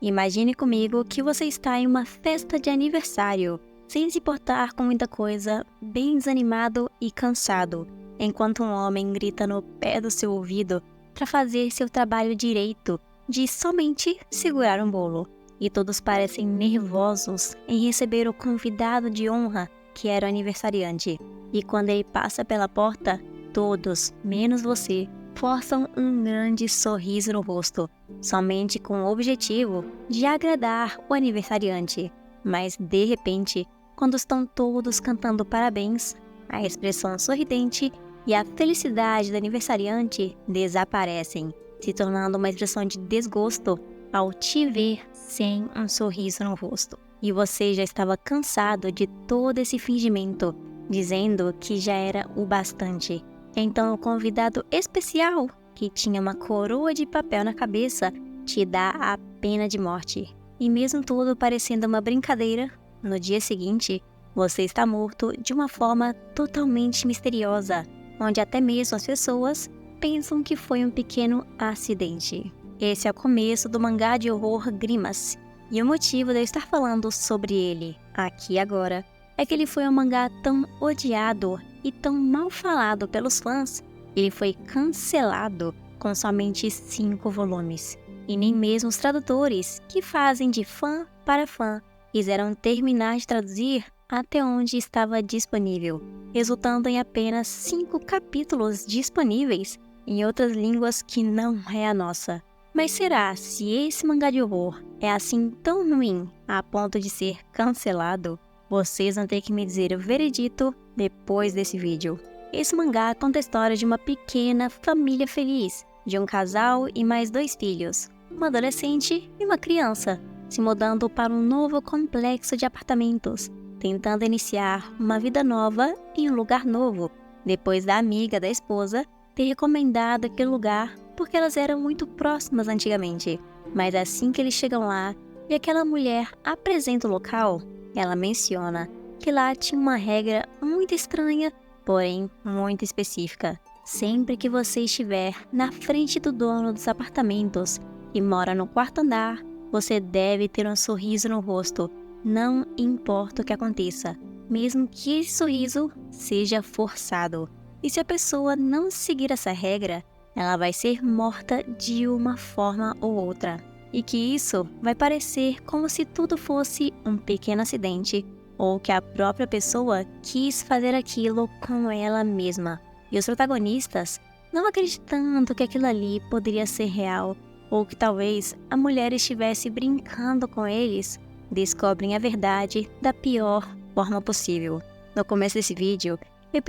Imagine comigo que você está em uma festa de aniversário, sem se importar com muita coisa, bem desanimado e cansado, enquanto um homem grita no pé do seu ouvido para fazer seu trabalho direito de somente segurar um bolo. E todos parecem nervosos em receber o convidado de honra que era o aniversariante. E quando ele passa pela porta, todos, menos você, forçam um grande sorriso no rosto, somente com o objetivo de agradar o aniversariante. Mas, de repente, quando estão todos cantando parabéns, a expressão sorridente e a felicidade do aniversariante desaparecem, se tornando uma expressão de desgosto ao te ver sem um sorriso no rosto. E você já estava cansado de todo esse fingimento, dizendo que já era o bastante. Então o convidado especial, que tinha uma coroa de papel na cabeça, te dá a pena de morte. E mesmo tudo parecendo uma brincadeira, no dia seguinte, você está morto de uma forma totalmente misteriosa, onde até mesmo as pessoas pensam que foi um pequeno acidente. Esse é o começo do mangá de horror Grimace, e o motivo de eu estar falando sobre ele aqui agora é que ele foi um mangá tão odiado e tão mal falado pelos fãs, ele foi cancelado com somente 5 volumes. E nem mesmo os tradutores, que fazem de fã para fã, quiseram terminar de traduzir até onde estava disponível, resultando em apenas 5 capítulos disponíveis em outras línguas que não é a nossa. Mas será se esse mangá de horror é assim tão ruim a ponto de ser cancelado? Vocês vão ter que me dizer o veredito depois desse vídeo. Esse mangá conta a história de uma pequena família feliz, de um casal e mais 2 filhos, uma adolescente e uma criança, se mudando para um novo complexo de apartamentos, tentando iniciar uma vida nova em um lugar novo, depois da amiga da esposa ter recomendado aquele lugar porque elas eram muito próximas antigamente. Mas assim que eles chegam lá e aquela mulher apresenta o local, ela menciona que lá tinha uma regra muito estranha, porém muito específica. Sempre que você estiver na frente do dono dos apartamentos e mora no 4º andar, você deve ter um sorriso no rosto, não importa o que aconteça, mesmo que esse sorriso seja forçado. E se a pessoa não seguir essa regra, ela vai ser morta de uma forma ou outra. E que isso vai parecer como se tudo fosse um pequeno acidente, ou que a própria pessoa quis fazer aquilo com ela mesma. E os protagonistas, não acreditando que aquilo ali poderia ser real, ou que talvez a mulher estivesse brincando com eles, descobrem a verdade da pior forma possível. No começo desse vídeo, eu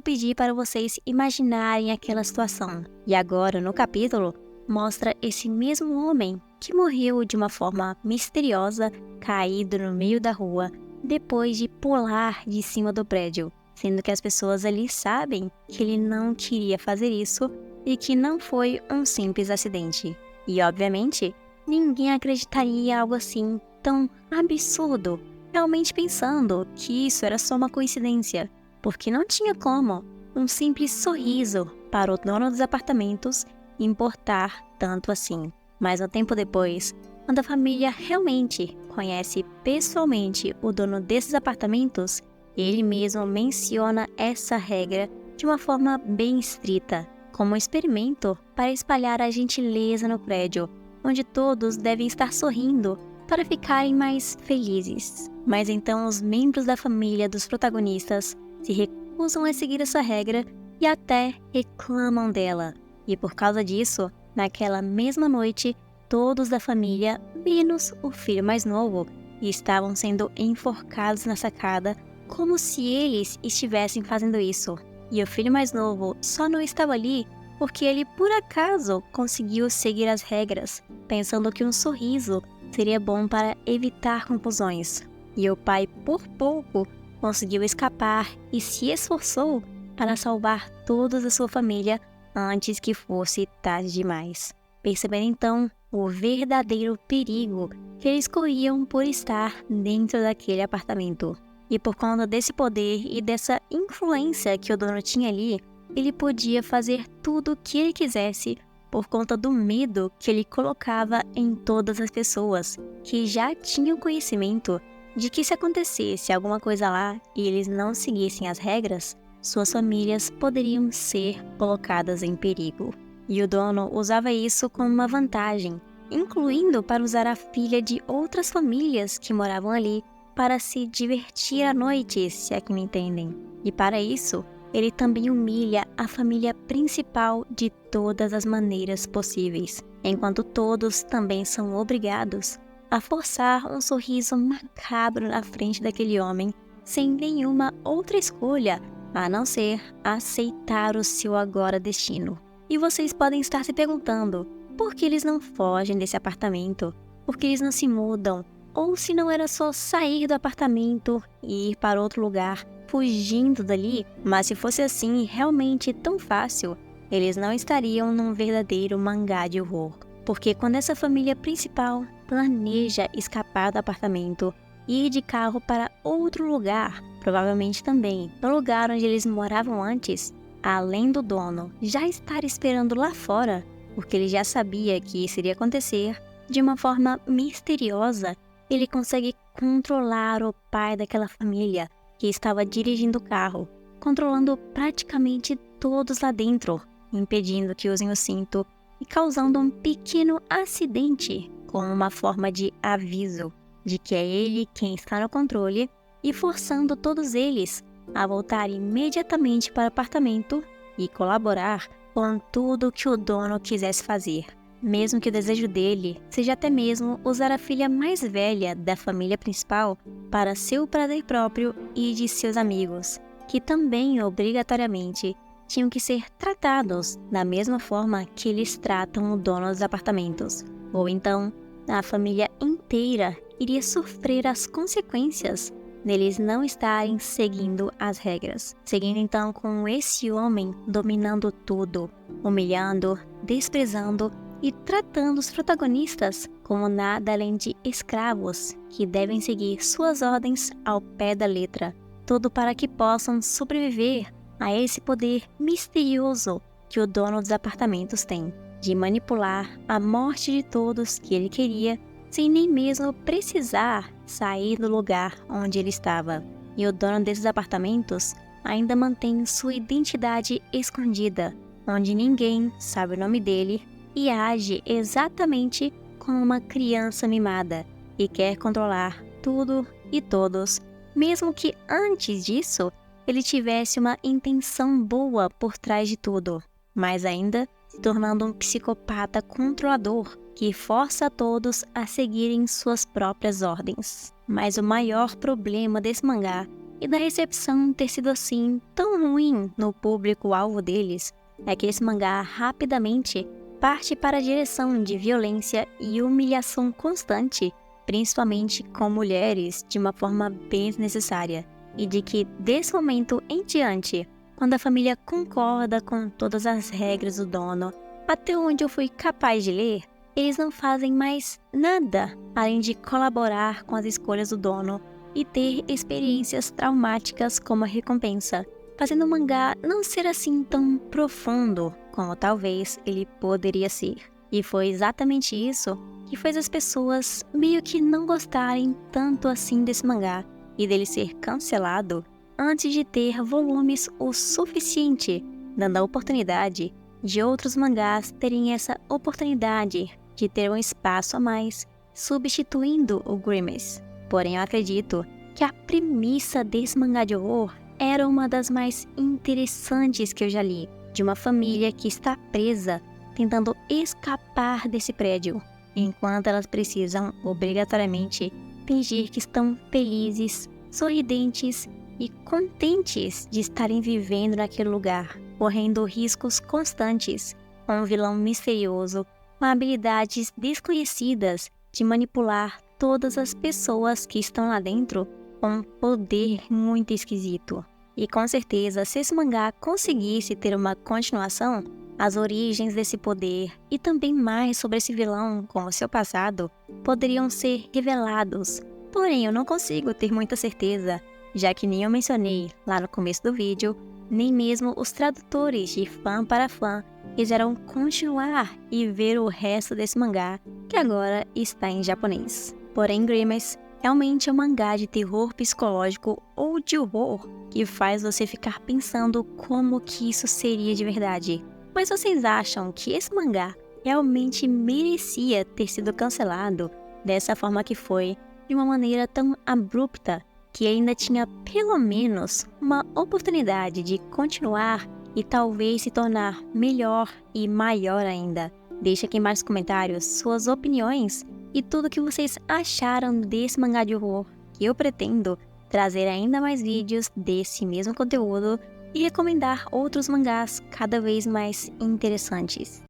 pedi para vocês imaginarem aquela situação. E agora, no capítulo, mostra esse mesmo homem que morreu de uma forma misteriosa, caído no meio da rua, depois de pular de cima do prédio, sendo que as pessoas ali sabem que ele não queria fazer isso e que não foi um simples acidente. E, obviamente, ninguém acreditaria em algo assim tão absurdo, realmente pensando que isso era só uma coincidência, porque não tinha como um simples sorriso para o dono dos apartamentos importar tanto assim. Mas um tempo depois, quando a família realmente conhece pessoalmente o dono desses apartamentos, ele mesmo menciona essa regra de uma forma bem estrita, como um experimento para espalhar a gentileza no prédio, onde todos devem estar sorrindo para ficarem mais felizes. Mas então os membros da família dos protagonistas se recusam a seguir essa regra e até reclamam dela. E por causa disso, naquela mesma noite, todos da família, menos o filho mais novo, estavam sendo enforcados na sacada como se eles estivessem fazendo isso. E o filho mais novo só não estava ali porque ele por acaso conseguiu seguir as regras, pensando que um sorriso seria bom para evitar confusões. E o pai, por pouco, conseguiu escapar e se esforçou para salvar todos da sua família antes que fosse tarde demais. Percebendo então o verdadeiro perigo que eles corriam por estar dentro daquele apartamento. E por conta desse poder e dessa influência que o dono tinha ali, ele podia fazer tudo o que ele quisesse por conta do medo que ele colocava em todas as pessoas que já tinham conhecimento de que se acontecesse alguma coisa lá e eles não seguissem as regras, suas famílias poderiam ser colocadas em perigo. E o dono usava isso como uma vantagem, incluindo para usar a filha de outras famílias que moravam ali para se divertir à noite, se é que me entendem. E para isso, ele também humilha a família principal de todas as maneiras possíveis, enquanto todos também são obrigados a forçar um sorriso macabro na frente daquele homem, sem nenhuma outra escolha a não ser aceitar o seu agora destino. E vocês podem estar se perguntando, por que eles não fogem desse apartamento? Por que eles não se mudam? Ou se não era só sair do apartamento e ir para outro lugar, fugindo dali? Mas se fosse assim, realmente tão fácil, eles não estariam num verdadeiro mangá de horror. Porque quando essa família principal planeja escapar do apartamento e ir de carro para outro lugar, provavelmente também no lugar onde eles moravam antes, além do dono já estar esperando lá fora, porque ele já sabia que isso iria acontecer, de uma forma misteriosa, ele consegue controlar o pai daquela família que estava dirigindo o carro, controlando praticamente todos lá dentro, impedindo que usem o cinto e causando um pequeno acidente como uma forma de aviso de que é ele quem está no controle e forçando todos eles a voltar imediatamente para o apartamento e colaborar com tudo que o dono quisesse fazer, mesmo que o desejo dele seja até mesmo usar a filha mais velha da família principal para seu prazer próprio e de seus amigos, que também obrigatoriamente tinham que ser tratados da mesma forma que eles tratam o dono dos apartamentos. Ou então, a família inteira iria sofrer as consequências deles não estarem seguindo as regras. Seguindo então com esse homem dominando tudo, humilhando, desprezando e tratando os protagonistas como nada além de escravos que devem seguir suas ordens ao pé da letra, tudo para que possam sobreviver a esse poder misterioso que o dono dos apartamentos tem, de manipular a morte de todos que ele queria, sem nem mesmo precisar sair do lugar onde ele estava. E o dono desses apartamentos ainda mantém sua identidade escondida, onde ninguém sabe o nome dele e age exatamente como uma criança mimada e quer controlar tudo e todos, mesmo que antes disso ele tivesse uma intenção boa por trás de tudo, mas ainda se tornando um psicopata controlador que força a todos a seguirem suas próprias ordens. Mas o maior problema desse mangá e da recepção ter sido assim tão ruim no público-alvo deles é que esse mangá rapidamente parte para a direção de violência e humilhação constante, principalmente com mulheres, de uma forma bem desnecessária, e de que desse momento em diante, quando a família concorda com todas as regras do dono, até onde eu fui capaz de ler, eles não fazem mais nada além de colaborar com as escolhas do dono e ter experiências traumáticas como recompensa, fazendo o mangá não ser assim tão profundo como talvez ele poderia ser. E foi exatamente isso que fez as pessoas meio que não gostarem tanto assim desse mangá e dele ser cancelado antes de ter volumes o suficiente, dando a oportunidade de outros mangás terem essa oportunidade de ter um espaço a mais, substituindo o Grimace. Porém, eu acredito que a premissa desse mangá de horror era uma das mais interessantes que eu já li, de uma família que está presa, tentando escapar desse prédio, enquanto elas precisam, obrigatoriamente, fingir que estão felizes, sorridentes e contentes de estarem vivendo naquele lugar, correndo riscos constantes, com um vilão misterioso, com habilidades desconhecidas de manipular todas as pessoas que estão lá dentro com um poder muito esquisito. E com certeza, se esse mangá conseguisse ter uma continuação, as origens desse poder e também mais sobre esse vilão com o seu passado poderiam ser revelados. Porém, eu não consigo ter muita certeza, já que nem eu mencionei lá no começo do vídeo, nem mesmo os tradutores de fã para fã quiseram continuar e ver o resto desse mangá, que agora está em japonês. Porém, Grimace realmente é um mangá de terror psicológico ou de horror que faz você ficar pensando como que isso seria de verdade. Mas vocês acham que esse mangá realmente merecia ter sido cancelado dessa forma que foi, de uma maneira tão abrupta, que ainda tinha pelo menos uma oportunidade de continuar e talvez se tornar melhor e maior ainda? Deixa aqui embaixo nos comentários suas opiniões e tudo o que vocês acharam desse mangá de horror, que eu pretendo trazer ainda mais vídeos desse mesmo conteúdo e recomendar outros mangás cada vez mais interessantes.